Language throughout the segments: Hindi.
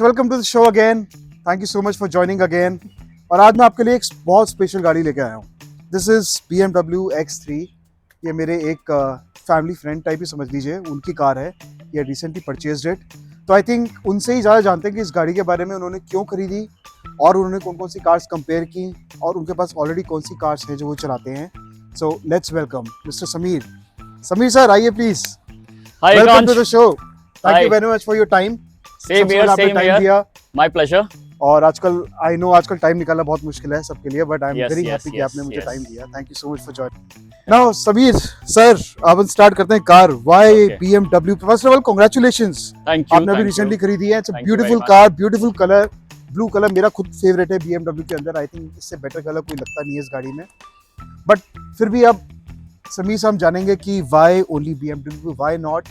Welcome to the show again. Thank you so much for joining again. और आज मैं आपके लिए एक बहुत स्पेशल गाड़ी लेके आया हूँ। This is BMW X3। ये मेरे एक फैमिली फ्रेंड टाइप ही समझ लीजिए, उनकी कार है। ये रिसेंटली परचेज्ड इट। तो आई थिंक उनसे ही ज़्यादा जानते हैं कि इस गाड़ी के बारे में उन्होंने क्यों खरीदी और उन्होंने कौन कौन सी कार्स कंपेयर की और उनके पास ऑलरेडी कौन सी कार्स हैं जो वो चलाते हैं। So let's welcome mister Sameer. Sameer sir, आइए please. Hi, welcome to Ekansh. The show. Thank you Hi. Very much for your time. Same here, same here. My pleasure. और आजकल आई नो आजकल टाइम निकालना बहुत मुश्किल है सबके लिए, but I am Yes, very yes, happy कि yes, आपने मुझे yes. टाइम दिया। Thank you so much for joining. Now Sameer sir, अपन स्टार्ट करते हैं car. Why Okay. BMW? First of all congratulations, thank you. आपने अभी Thank रिसेंटली you. खरीदी है। It's a Thank you very beautiful much. Car, beautiful colour, blue colour मेरा खुद फेवरेट है BMW के अंदर। आई थिंक इससे बेटर कलर कोई लगता नहीं है इस गाड़ी में। बट फिर भी अब समीर से हम जानेंगे कि why only BMW, why not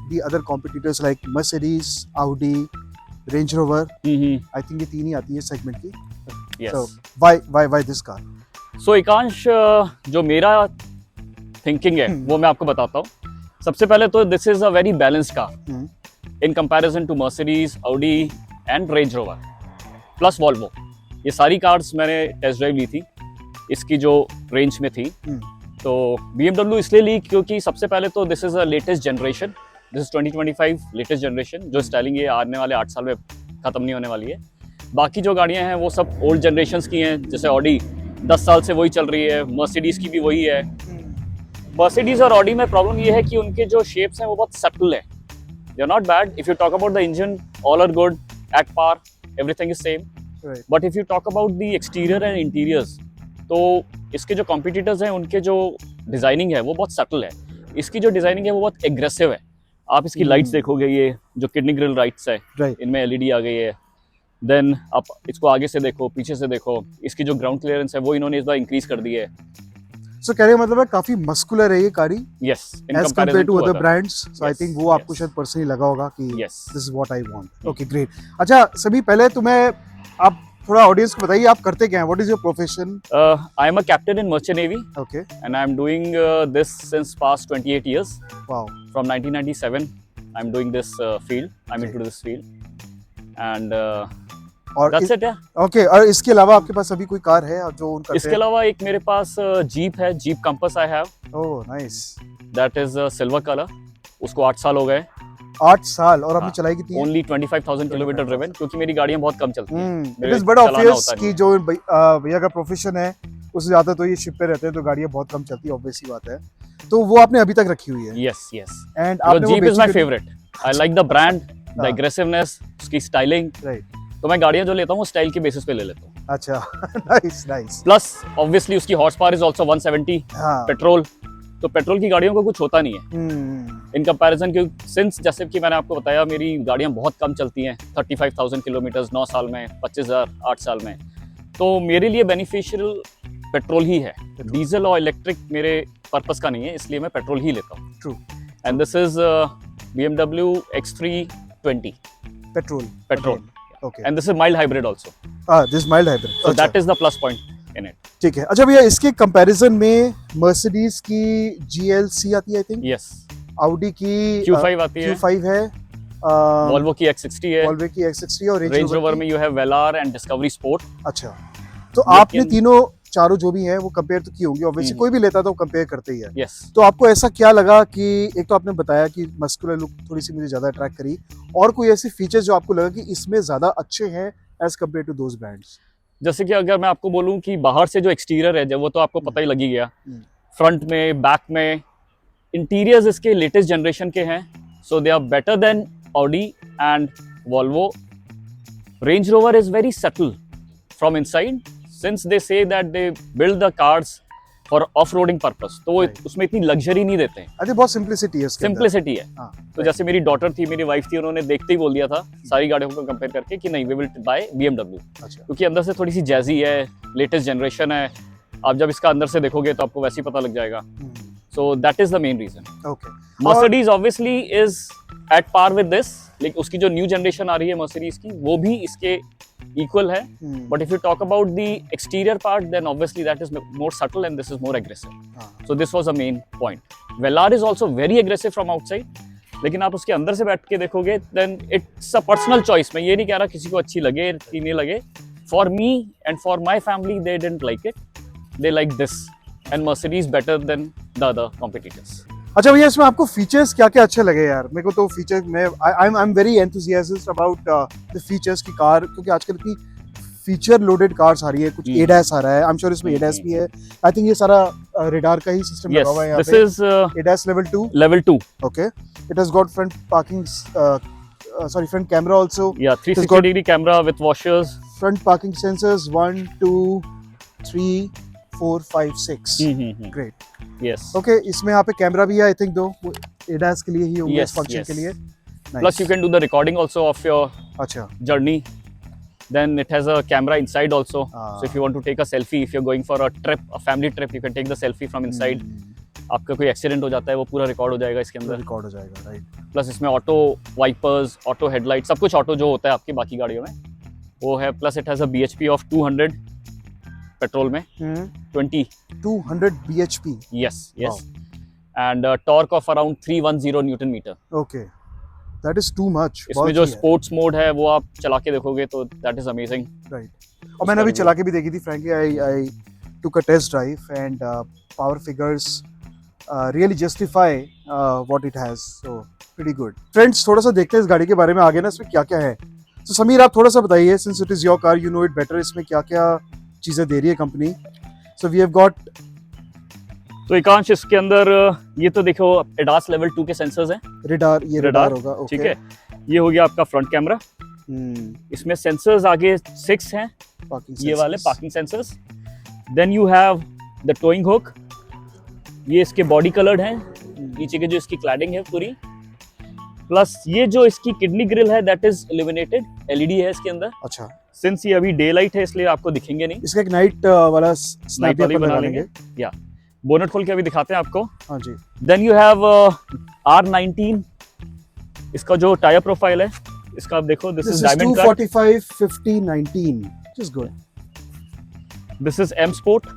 the other competitors like Mercedes, Audi, range rover. I think ये तीन ही आती है सेगमेंट की। Yes. So why this car? So Ekansh, जो मेरा थिंकिंग है वो मैं आपको बताता हूँ। सबसे पहले तो this is a very balanced car in comparison to Mercedes, Audi and range rover plus Volvo. ये सारी कार्स मैंने टेस्ट ड्राइव ली थी इसकी जो रेंज में थी। तो BMW इसलिए ली क्योंकि सबसे पहले तो this is a latest generation. This is 2025 latest generation. जो स्टाइलिंग ये आने वाले 8 साल में खत्म नहीं होने वाली है। बाकी जो गाड़ियां हैं वो सब ओल्ड जनरेशन्स की हैं, जैसे Audi 10 साल से वही चल रही है, मर्सिडीज की भी वही है। मर्सिडीज और Audi में प्रॉब्लम ये है कि उनके जो शेप्स हैं वो बहुत सटल हैं। They are not bad. If you talk about the engine, all are good, at par, everything is same. Right. But if you talk about the exterior and interiors, तो इसके जो कॉम्पिटिटर्स हैं उनके जो डिजाइनिंग है वो बहुत सटल है। इसकी जो डिजाइनिंग है वो बहुत एग्रेसिव है। आप इसकी लाइट्स देखोगे, ये जो किडनी ग्रिल लाइट्स है, Right. इनमें LED आ गई है। देन आप इसको आगे से देखो, पीछे से देखो, इसकी जो ग्राउंड क्लियरेंस है वो इन्होंने इस बार इंक्रीज कर दी है। So कहने का मतलब है काफी मस्कुलर है ये गाड़ी yes, in as compared comparison to to other other. brands. So I Yes, think वो आपको yes. शायद पर्सनली लगा होगा कि Yes. this is what I want. Okay, great. अच्छा सभी, पहले तुम्हें आप थोड़ा ऑडियंस को बताइए आप करते क्या हैं? What is your profession? I am a captain in Merchant Navy Okay. and I am doing this since past 28 years. Wow. From 1997 I am doing this field. I'm into this field and और that's it, yeah. ओके, और इसके अलावा आपके पास अभी कोई कार है जो उन करते इसके अलावा एक मेरे पास जीप है, jeep compass I have. Oh nice. That is silver colour. उसको 8 साल हो गए। 8 साल। और आपने हाँ, चलाई कितनी है? ओनली 25,000 किलोमीटर ड्रिवन, क्योंकि मेरी गाड़ियां बहुत कम चलती हैं। इट मेरे इज बड़ा चलाना ऑब्वियस होता नहीं कि है। जो भैया का प्रोफेशन है उससे ज्यादा तो ये शिप पे रहते हैं, तो गाड़ियां बहुत कम चलती है, ऑब्वियस सी बात है। तो वो आपने अभी तक रखी हुई है? Yes yes. एंड आपने वो जीप इज माय बेची favourite. I like the brand, the हाँ। एग्रेसिवनेस, उसकी स्टाइलिंग। राइट। तो मैं गाड़ियां जो लेता हूँ वो स्टाइल के बेसिस पे ले लेता हूँ। अच्छा नाइस नाइस। प्लस ऑब्वियसली उसकी हॉर्स पावर इज आल्सो 170। हाँ। पेट्रोल, तो पेट्रोल की गाड़ियों को कुछ होता नहीं है इन कंपैरिजन। क्योंकि सिंस जैसे कि मैंने आपको बताया मेरी गाड़ियां बहुत कम चलती हैं, 35,000 किलोमीटर 9 साल में, 25,000 8 साल में। तो मेरे लिए बेनिफिशियल पेट्रोल ही है। डीजल और इलेक्ट्रिक मेरे पर्पस का नहीं है, इसलिए मैं पेट्रोल ही लेता हूँ। True. And this is BMW X320 petrol. Okay. And this is mild hybrid also, this mild hybrid. So that is the plus point in it. ठीक है। अच्छा भैया, इसके कंपैरिजन में मर्सिडीज की GLC आती है आई थिंक, यस, Audi की Q5 आती है, Q5 है, वॉल्वो की X60 है, वॉल्वो की X60 और रेंज रोवर में you have Vellar and discovery sport. अच्छा, तो आपने तीनों चारों जो भी हैं वो कंपेयर तो की होंगी ऑब्वियसली, कोई भी लेता तो कंपेयर करते ही है। यस। तो आपको ऐसा क्या लगा कि एक तो आपने बताया कि मस्कुलर लुक थोड़ी सी मुझे ज्यादा अट्रैक्ट करी, और कोई ऐसे फीचर्स जो आपको लगा कि इसमें ज्यादा अच्छे हैं as compare to those brands? जैसे कि अगर मैं आपको बोलूं कि बाहर से जो एक्सटीरियर है, जब वो तो आपको पता ही लगी गया, फ्रंट में, बैक में, इंटीरियर्स इसके लेटेस्ट जनरेशन के हैं, so they are better than Audi and Volvo. Range Rover is very subtle from inside, since they say that they build the cars for off-roading purpose. तो वो उसमें इतनी लग्जरी नहीं देते हैं। अरे बहुत सिंप्लिसिटी है उसके अंदर। सिंप्लिसिटी है। हाँ, तो जैसे मेरी डॉटर थी, मेरी वाइफ थी, उन्होंने देखते ही बोल दिया था सारी गाड़ियों को कंपेयर करके कि नहीं, वी विल बाय BMW। अच्छा। क्योंकि अंदर से थोड़ी सी जैजी है, लेटेस्ट जनरेशन है। आप जब इसका अंदर से देखोगे तो आपको वैसे ही पता लग जाएगा। So that is the main reason. Okay. Mercedes obviously is at par with this, लेकिन उसकी जो न्यू जनरेशन आ रही है मर्सिडीज की, वो भी इसके equal है। But if you talk about the exterior part, then obviously that is more subtle and this is more aggressive. So this was a main point. Velar is also very aggressive from outside, लेकिन आप उसके अंदर से बैठ के देखोगे then it's a personal choice. मैं ये नहीं कह रहा किसी को अच्छी लगे कि नहीं लगे। For me and for my family they didn't like it, they like this and Mercedes better than the other competitors. अच्छा भैया, इसमें आपको फीचर्स क्या क्या अच्छे लगे यार? मेरे को तो फीचर में I am very enthusiastic about the features की कार, क्योंकि आजकल इतनी फीचर लोडेड कार्स आ रही है। कुछ एडास आ रहा है, आई एम श्योर इसमें एडास भी है। आई थिंक ये सारा रेडार का ही सिस्टम लगा हुआ है यहाँ दिस पे। Is ADAS level 2। Level 2। Okay. It has got front parking, front camera also. Yeah, 360 degree camera with washers. Front parking sensors 1, 2, 3, 4, 5, 6. Great. Yes. Okay, इसमें यहाँ पे कैमरा भी है आई थिंक, दो ADAS के लिए ही होंगे, Yes, इस फंक्शन yes. के लिए। Plus you can do the recording also of your अच्छा। journey. Then it has a camera inside also. Ah. So if you want to take a selfie, if you're going for a trip, a family trip, you can take the selfie from inside. आपका कोई एक्सीडेंट हो जाता है वो पूरा रिकॉर्ड हो जाएगा इसके अंदर। रिकॉर्ड हो जाएगा, राइट। प्लस इसमें ऑटो वाइपर्स, ऑटो हेडलाइट, सब कुछ ऑटो जो होता है आपकी बाकी गाड़ियों में वो है। Plus it has a BHP of 200 petrol में 20 200 bhp। Yes yes and torque of around 310 newton metre. Okay, that is too much. इसमें जो स्पोर्ट्स मोड है वो आप चला के देखोगे तो दैट इज अमेजिंग, राइट। और मैंने अभी चला के भी देखी थी, frankly I took a test drive and power figures really justify what it has, so pretty good. Friends, थोड़ा सा देखते हैं इस गाड़ी के बारे में आगे ना, इसमें क्या क्या है। तो समीर आप थोड़ा सा बताइए, since it is your car, you know it better, इसमें क्या क्या चीज़ें दे रही है company. So we have got, तो एकांश इसके अंदर ये तो देखो ADAS लेवल 2 के सेंसर्स हैं। radar, ये radar होगा, ठीक है। ये हो गया आपका फ्रंट कैमरा। इसमें सेंसर्स आगे 6 हैं, ये वाले parking sensors. Then you have the towing hook, ये इसके बॉडी कलर्ड हैं, नीचे के जो इसकी क्लैडिंग है पूरी। प्लस ये जो इसकी किडनी ग्रिल है दैट इज इल्यूमिनेटेड, LED है इसके अंदर। अच्छा, सिंस ये अभी डे लाइट है इसलिए आपको दिखेंगे नहीं। इसका एक नाइट वाला स्नैप वाली बना बना लेंगे। लेंगे। या बोनट खोल के अभी दिखाते हैं आपको। हाँ जी। देन यू हैव R19, इसका जो टायर प्रोफाइल है इसका आप देखो, this is diamond cut. 245 50 19, which is good. This is M Sport।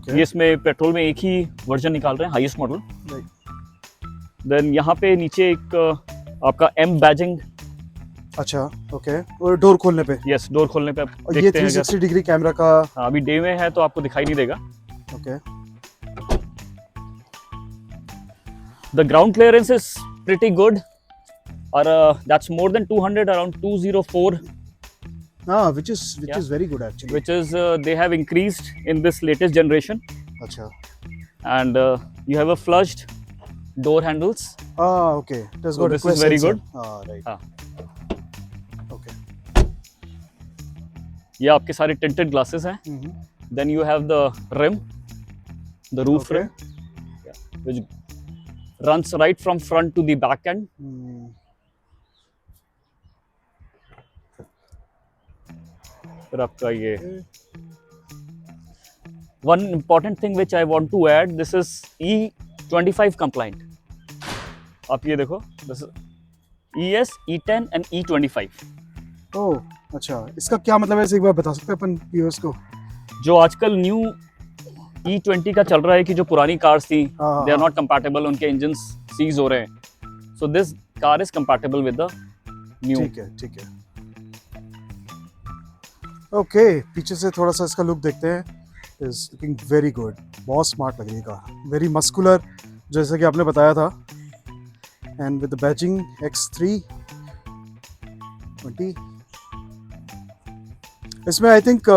ये इसमें पेट्रोल में एक ही वर्जन निकाल रहे हैं, हाईएस्ट मॉडल। देन यहाँ पे नीचे एक आपका M बैजिंग। अच्छा, ओके। और डोर खोलने पे, यस, डोर खोलने पे आप और ये देखते हैं 360 डिग्री कैमरा का। हाँ, अभी डे में है तो आपको दिखाई नहीं देगा। Okay. The ground clearance is pretty good और that's more than 200, around 204, which is very good actually. which is they have increased in this latest generation. अच्छा। And you have a flushed door handles. Okay. It has So got this is request very sensor. good. Right. हाँ, Okay. ये आपके सारे tinted glasses हैं। Then you have the rim, the roof Okay. rim, which runs right from front to the back end. फिर आपका ये one important thing which I want to add, this is E25 compliant. आप ये देखो, this is ES, E10 and E25. ओह, अच्छा। इसका क्या मतलब है, एक बार बता सकते हैं अपन व्यूअर्स को? जो आजकल न्यू E20 का चल रहा है कि जो पुरानी कार्स थी दे आर नॉट कंपैटिबल, उनके इंजन्स सीज हो रहे हैं। So this car is compatible with the new. ठीक है, ठीक है। ओके, पीछे से थोड़ा सा इसका लुक देखते हैं। इज लुकिंग वेरी गुड, बहुत स्मार्ट लग रही है कार, वेरी मस्कुलर जैसे कि आपने बताया था। And with the badging X3 20। इसमें आई थिंक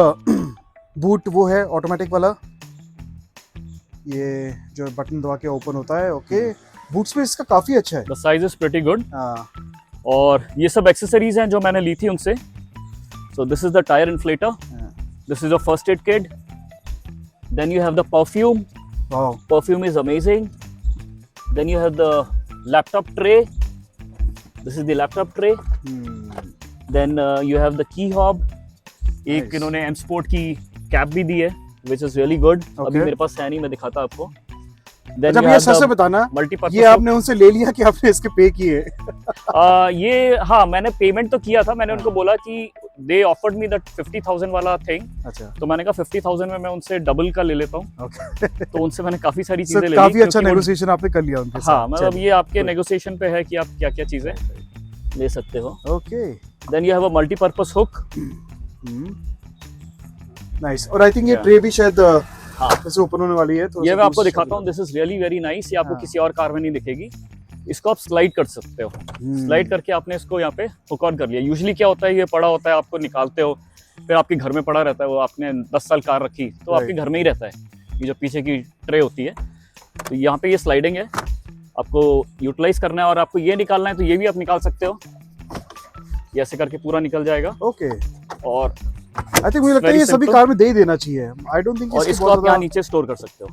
बूट वो है ऑटोमेटिक वाला, ये जो बटन दबा के ओपन होता है। ओके, बूट स्पेस इसका काफी अच्छा है। The size is pretty good. हाँ, और ये सब एक्सेसरीज हैं जो मैंने ली थी उनसे। So this is the tyre inflator, this is a first aid kit, then you have the perfume, wow, perfume is amazing. Then you have the laptop tray, this is the laptop tray. Then you have the key hob, एक Nice. इन्होंने M Sport की कैप भी दी है which is really good. Okay. अभी मेरे पास है नहीं, मैं दिखाता आपको। Then जब you ये have सच से the बताना, multi-purpose ये hook. आपने उनसे ले लिया कि आपने इसके पे किए? ये हाँ, मैंने पेमेंट तो किया था. मैंने हाँ. उनको बोला कि दे ऑफर्ड मी दैट 50,000 वाला थिंग. अच्छा. तो मैंने कहा 50,000 में मैं उनसे डबल का ले लेता हूँ. ओके. तो उनसे मैंने काफी सारी So, चीजें ले ली. काफी अच्छा क्योंकि वो- नेगोशिएशन आपने कर लिया उनके साथ. हाँ, मतलब चलिए. ये आपके Good. नेगोशिएशन पे है कि आप क्या क्या चीजें ले सकते हो. Okay. Then you have a multipurpose hook. Nice. और आई थिंक ये Yeah. ट्रे भी शायद हाँ. जैसे ओपन होने वाली है. थोड़ा ये सा मैं आपको दूसरी दिखाता हूँ. This is really very nice. ये आपको हाँ. किसी और कार में नहीं दिखेगी. इसको आप स्लाइड कर सकते हो. स्लाइड करके आपने इसको यहाँ पे हुक ऑन कर लिया. यूजुअली क्या होता है, ये पड़ा होता है, आपको निकालते हो, फिर आपके घर में पड़ा रहता है. वो आपने 10 साल कार रखी तो आपके घर में ही रहता है. ये जो पीछे की ट्रे होती है, तो यहाँ पे ये स्लाइडिंग है, आपको यूटिलाइज करना है. और आपको ये निकालना है तो ये भी आप निकाल सकते हो. ये ऐसे करके पूरा निकल जाएगा. ओके. और आई थिंक मुझे लगता है Very ये सभी simple. कार में दे ही देना चाहिए. आई डोंट थिंक और इसके इसको बहुत आप यहाँ ज्यादा. नीचे स्टोर कर सकते हो.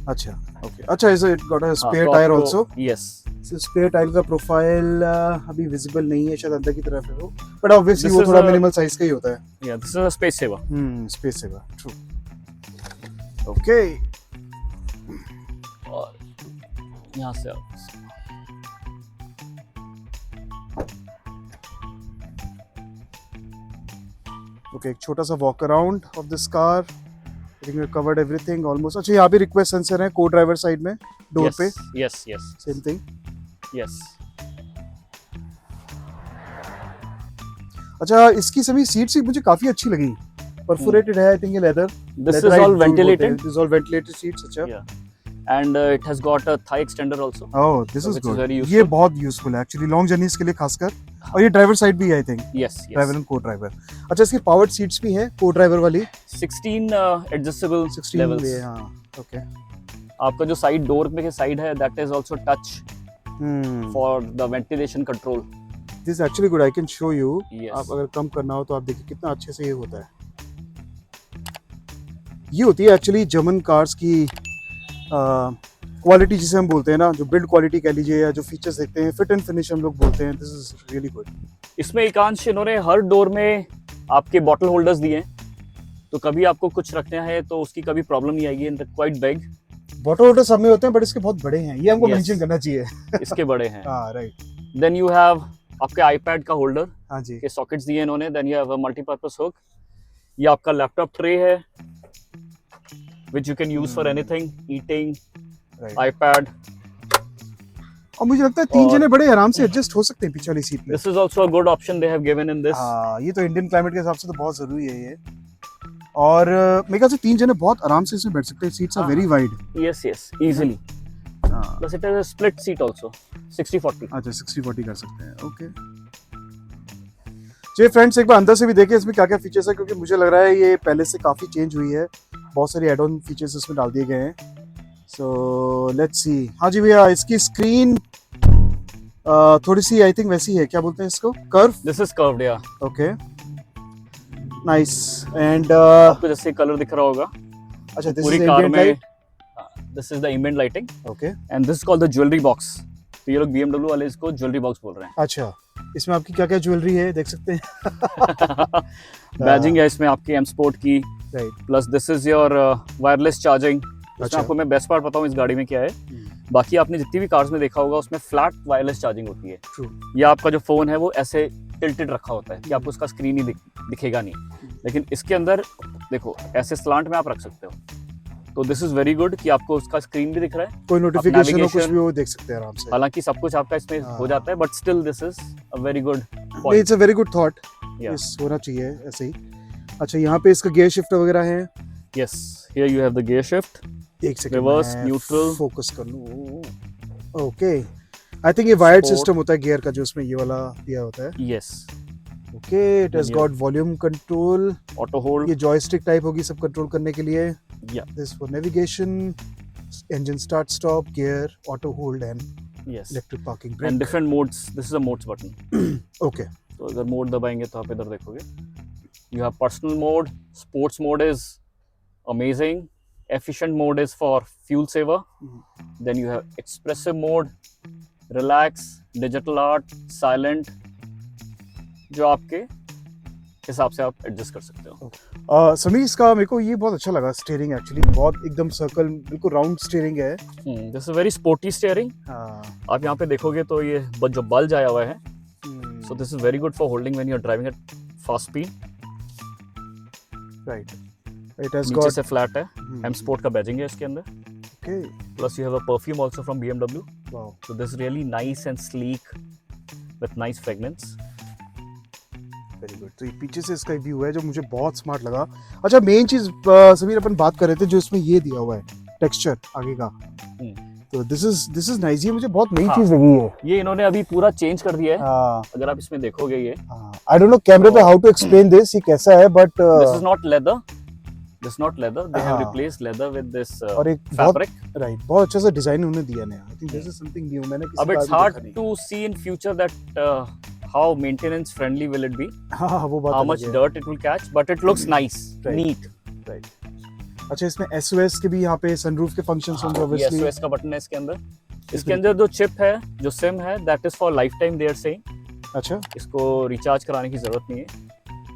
अच्छा. ओके. अच्छा, is it got a spare tyre also? Yes. Spare tyre का प्रोफाइल अभी विजिबल नहीं है, शायद अंदर की तरफ है वो, बट ऑब्वियसली This वो is थोड़ा a- मिनिमल साइज का ही होता है. या this is a space saver. Space saver. True. Okay. और यहाँ से आप ओके. एक छोटा सा walk around of this car. I think we covered everything almost. अच्छा, यहाँ पे रिक्वेस्ट सेंसर है को ड्राइवर साइड में, डोर पे. Yes yes same thing. Yes. अच्छा, इसकी सभी सीट्स मुझे काफी अच्छी लगी. परफोरेटेड है आई थिंक ये leather. This is all ventilated. This all ventilated seats. अच्छा. Yeah. And it has got a thigh extender also. Oh, this is Which is good. very ये useful. बहुत यूजफुल है एक्चुअली लॉन्ग जर्नीज के लिए खासकर. और ये ड्राइवर साइड भी है I think. Yes, driver yes. And को ड्राइवर. अच्छा, इसकी पावर्ड सीट्स भी हैं को ड्राइवर वाली. 16 adjustable 16 levels. भी है. हाँ. ओके. आपका जो साइड डोर में के साइड है, that is also touch for the ventilation control. This actually good. I can show you. Yes. आप अगर कम करना हो तो आप देखिए कितना अच्छे से ये होता है. ये होती है एक्चुअली जर्मन कार्स की क्वालिटी जिसे हम बोलते हैं ना, जो बिल्ड क्वालिटी कह लीजिए या जो फीचर्स देखते हैं, फिट एंड फिनिश हम लोग बोलते हैं. This is really good. इसमें एकांश इन्होंने हर डोर में आपके बॉटल होल्डर्स दिए हैं, तो कभी आपको कुछ रखना है तो उसकी कभी प्रॉब्लम नहीं आएगी. And quite big. Bottle holder सब में होते हैं बट इसके बहुत बड़े हैं. ये हमको Yes. मेंशन करना चाहिए. इसके बड़े हैं. हाँ, राइट. देन यू हैव आपके आईपैड का होल्डर हाँ जी. के सॉकेट्स दिए इन्होंने. Then you have a multipurpose hook. ये आपका लैपटॉप ट्रे है, which you can use for anything, eating, right. iPad. और मुझे लगता है 3 और- जने बड़े आराम से एडजस्ट हो सकते हैं पीछे वाली सीट में. This is also a good option they have given in this. हाँ, ये तो इंडियन क्लाइमेट के हिसाब से तो बहुत जरूरी है ये. और मेरे ख्याल से 3 जने बहुत आराम से इसमें बैठ सकते हैं. सीट्स आर हाँ. Very wide. Yes, yes, easily. Plus it has a split seat also, 60-40. अच्छा, 60-40 कर सकते हैं. ओके. चलिए फ्रेंड्स, एक बार अंदर से भी देखें इसमें क्या क्या फीचर्स है, क्योंकि मुझे लग रहा है ये पहले से काफ़ी चेंज हुई है. बहुत सारी एड ऑन फीचर्स इसमें डाल दिए गए हैं. So let's see. हाँ जी भैया, इसकी स्क्रीन थोड़ी सी आई थिंक वैसी है, क्या बोलते हैं इसको, curve. This is curved, yeah. Okay. Nice. And आपको जैसे कलर दिख रहा होगा अच्छा, दिस पूरी इज कार एम्बिएंट में. Light. This is the ambient lighting okay. and this is called the jewelry box. तो ये लोग BMW वाले इसको ज्वेलरी बॉक्स बोल रहे अच्छा, इसमें आपकी क्या क्या ज्वेलरी है देख सकते हैं. हैं. बैजिंग है इसमें आपकी M Sport की. Right. Plus this is your wireless charging. अच्छा. आपको मैं बेस्ट पार्ट बताऊं इस गाड़ी में क्या है. बाकी आपने जितनी भी कार्स में देखा होगा उसमें फ्लैट वायरलेस चार्जिंग होती है. ट्रू. या आपका जो फोन है वो ऐसे टिल्टेड रखा होता है कि आपको उसका स्क्रीन ही दिखेगा नहीं. लेकिन इसके अंदर देखो ऐसे स्लांट में आप रख सकते हो. तो दिस इज वेरी गुड कि आपको उसका स्क्रीन भी दिख रहा है. कोई नोटिफिकेशन हो कुछ navigation- भी वो देख सकते हैं आराम से. हालांकि सब कुछ आपका इसमें हाँ. हो जाता है but still this is a very good नहीं, point. It's a very good thought. Yeah. Yes, होना चाहिए ऐसे ही. अच्छा, यहाँ पे इसका गियर शिफ्ट वगैरह है. Yes, here you have the gear shift. एक सेकंड. Reverse, neutral. फोकस कर लूँ. ओके. आई थिंक ये वायर्ड Sport. सिस्टम होता है गियर का, जो उसमें ये वाला दिया होता है. Yes, okay. It has Yeah. Got volume control. Auto hold. ये जॉयस्टिक टाइप होगी सब कंट्रोल करने के लिए. या this for navigation, engine start stop, gear, auto hold and यस. electric parking and brake. Different modes. This is a modes button. Okay. तो अगर मोड दबाएंगे तो आप इधर देखोगे. You have personal mode. Sports mode is amazing. Efficient mode is for fuel saver. Then you have expressive mode, relax, digital art, silent, जो आपके हिसाब से आप एडजस्ट कर सकते हो। समीर, इसका मेरे को ये बहुत अच्छा लगा स्टीयरिंग, एक्चुअली बहुत एकदम सर्कल, बिल्कुल राउंड स्टीयरिंग है। This is very sporty steering. आप यहाँ पे देखोगे तो ये जो बल्ज आया हुआ है, so this is very good for holding when you are driving at fast speed. Right, it has नीचे गॉट से फ्लैट है, एम स्पोर्ट का बैजिंग है इसके अंदर, okay, plus you have a perfume also from BMW, wow, so this is really nice and sleek with nice fragrance। Very good. तो ये पीछे से इसका व्यू है जो मुझे बहुत स्मार्ट लगा। अच्छा, मेन चीज समीर अपन बात कर रहे थे जो इसमें ये दिया हुआ है टेक्सचर आगे का, तो दिस इज नाइस, ये मुझे बहुत नई चीज लगी है। ये इन्होंने अभी पूरा चेंज कर दिया है। हाँ, अगर आप इसमें देखोगे, ये आई डोंट नो कैमरे पे हाउ टू एक्सप्लेन दिस, ये कैसा है, but this is not leather, this is not leather, they have हाँ। रिप्लेस्ड लेदर विद दिस और एक बहुत फैब्रिक। राइट, बहुत अच्छा सा डिजाइन उन्होंने दिया है। I think this is something new, मैंने किसी अब का इट्स आगे हार्ड देखा नहीं। To see in future that how maintenance friendly will it be, हाँ हाँ, वो बात how अलग much है। dirt it will catch, but it looks nice, Right. neat। Right, अच्छा, इसमें SOS के भी यहाँ पे सनरूफ के फंक्शंस होंगे ये ऑब्वियसली। SOS का बटन है इसके अंदर। इसके अंदर जो चिप है, जो सिम है, that is for lifetime, they are saying. अच्छा, इसको रिचार्ज कराने की जरूरत नहीं है,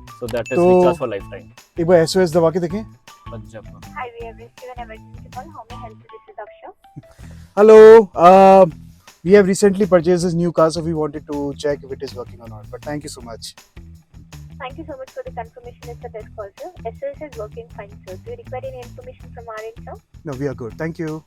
सो दैट इज तो- रिचार्ज फॉर लाइफ टाइम। एक बार SOS दबा के देखें। Hi, we have received an emergency call. How may I help you? This is Akshay. Hello, we have recently purchased this new car, so we wanted to check if it is working or not. But thank you so much. Thank you so much for the confirmation. It's a test call, sir. SOS is working fine, sir. Do you require any information from our end, sir? No, we are good. Thank you.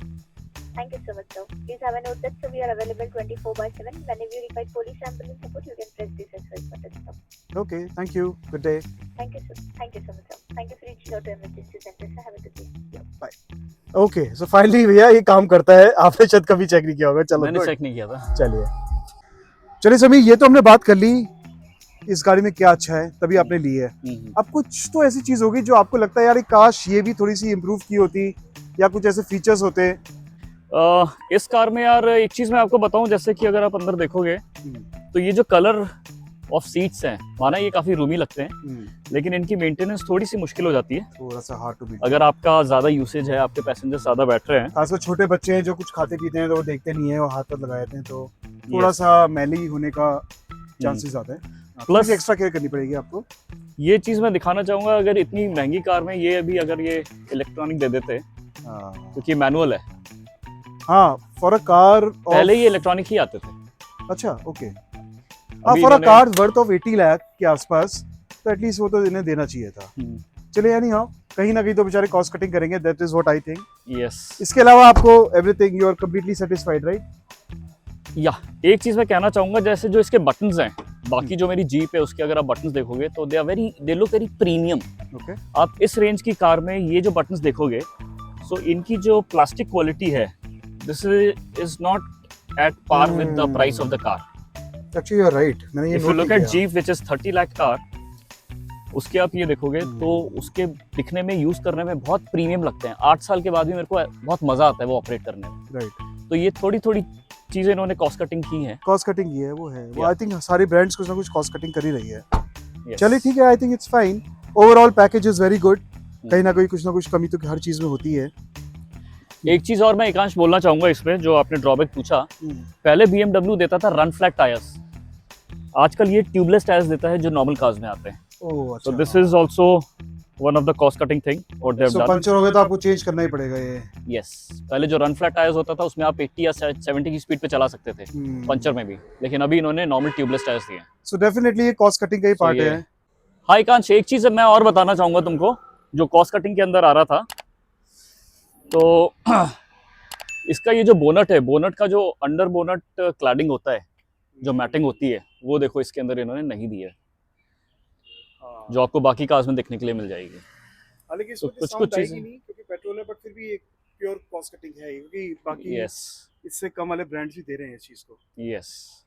Thank you so much, sir. Please have a note that, sir, we are available 24/7. Whenever you require police ambulance support, you can press this SOS button, sir. Okay, thank you. Good day. Thank you, sir. Thank you so much, sir. Thank you for reaching out to emergency center, sir. Have a good day. Yeah, bye. Okay, so finally भैया ये काम करता है। आपने शायद कभी चेक नहीं किया होगा। चलो, मैंने good. चेक नहीं किया था। चलिए समीर, ये तो हमने बात कर ली इस गाड़ी में क्या अच्छा है, तभी आपने ली है। अब कुछ तो ऐसी चीज होगी जो आपको लगता है यार काश ये भी थोड़ी सी इम्प्रूव की होती, या कुछ ऐसे फीचर्स होते। इस कार में यार एक चीज मैं आपको बताऊं, जैसे कि अगर आप अंदर देखोगे तो ये जो कलर ऑफ सीट्स हैं, माना ये काफी रूमी लगते हैं, लेकिन इनकी मेंटेनेंस थोड़ी सी मुश्किल हो जाती है। थोड़ा सा हार्ड टू बीट। अगर आपका ज्यादा यूसेज है, आपके पैसेंजर ज्यादा बैठ रहे हैं, खासकर छोटे बच्चे हैं जो कुछ खाते पीते हैं तो वो देखते नहीं है, वो हाथ पर लगा देते हैं, तो थोड़ा Yes. सा मैली होने का चांसेस आते हैं। Plus- एक्स्ट्रा केयर करनी पड़ेगी आपको। ये चीज मैं दिखाना चाहूंगा, अगर इतनी महंगी कार में ये अभी अगर ये इलेक्ट्रॉनिक दे देते, क्योंकि मैनुअल है, हाँ, फॉर अ कार। पहले ये इलेक्ट्रॉनिक ही आते थे। अच्छा, ओके। हाँ, अभी फॉर अ इन्होंने- कार वर्थ ऑफ 80 लाख के आसपास, तो एटलीस्ट वो तो इन्हें देना चाहिए था। चलिए, यानी हाँ, कहीं ना कहीं तो बेचारे कॉस्ट कटिंग करेंगे, that is what I think. Yes. इसके अलावा आपको everything, you are completely satisfied, right? या एक चीज मैं कहना चाहूंगा, जैसे जो इसके बटन्स हैं, बाकी जो मेरी जीप है उसके अगर आप बटन्स देखोगे तो they look very premium. Okay, आप इस रेंज की कार में ये जो बटन्स देखोगे, सो इनकी जो प्लास्टिक क्वालिटी है, this is not at par with the price of the car. Actually you are right, मैंने ये if you note look at किया। Jeep which is 30 lakh car, उसके आप ये देखोगे तो उसके दिखने में, यूज करने में बहुत प्रीमियम लगते हैं। 8 साल के बाद भी मेरे को बहुत मजा आता है वो ऑपरेट करने में। राइट, तो ये थोड़ी थोड़ी चीजें इन्होंने कॉस्ट कटिंग की है। कॉस्ट कटिंग की है, वो है वो। Yeah. आई थिंक सारी ब्रांड्स कुछ ना कुछ कॉस्ट कटिंग कर ही रही है। Yes. चलिए ठीक है, I think it's fine. Overall package is very good. कहीं ना कहीं कुछ ना कुछ कमी तो हर चीज में होती है। एक चीज और मैं एकांश बोलना चाहूंगा इसमें, जो आपने ड्रॉबैक पूछा, पहले BMW देता था रन फ्लैट टायर्स, आजकल ये ट्यूबलेस टायर्स देता है जो नॉर्मल कार्स में आते हैं। ओह, So अच्छा। this is also one of the cost cutting thing what they have so done. Puncture हो गया तो आपको चेंज करना ही पड़ेगा ये। Yes. पहले जो रन फ्लैट टायर्स होता था उसमें आप 80 या 70 की स्पीड पे चला सकते थे पंचर में भी, लेकिन अभी इन्होंने नॉर्मल ट्यूबलेस टायर्स दिए हैं। सो डेफिनेटली ये कॉस्ट कटिंग का ही पार्ट ये- है। हाँ एकांश, एक चीज मैं और बताना चाहूंगा तुमको, जो कॉस्ट कटिंग के अंदर आ रहा था, तो इसका ये जो बोनट है, बोनट का जो अंडर बोनट क्लैडिंग होता है, जो मैटिंग होती है, वो देखो इसके अंदर इन्होंने नहीं दी है, जो आपको बाकी कार्स में देखने के लिए मिल जाएगी। हालांकि तो कुछ चीजें- नहीं, क्योंकि पेट्रोल है, बट फिर भी एक प्योर कॉस्ट कटिंग है, क्योंकि बाकी यस, इससे कम वाले ब्रांड्स भी दे रहे हैं इस चीज को। यस।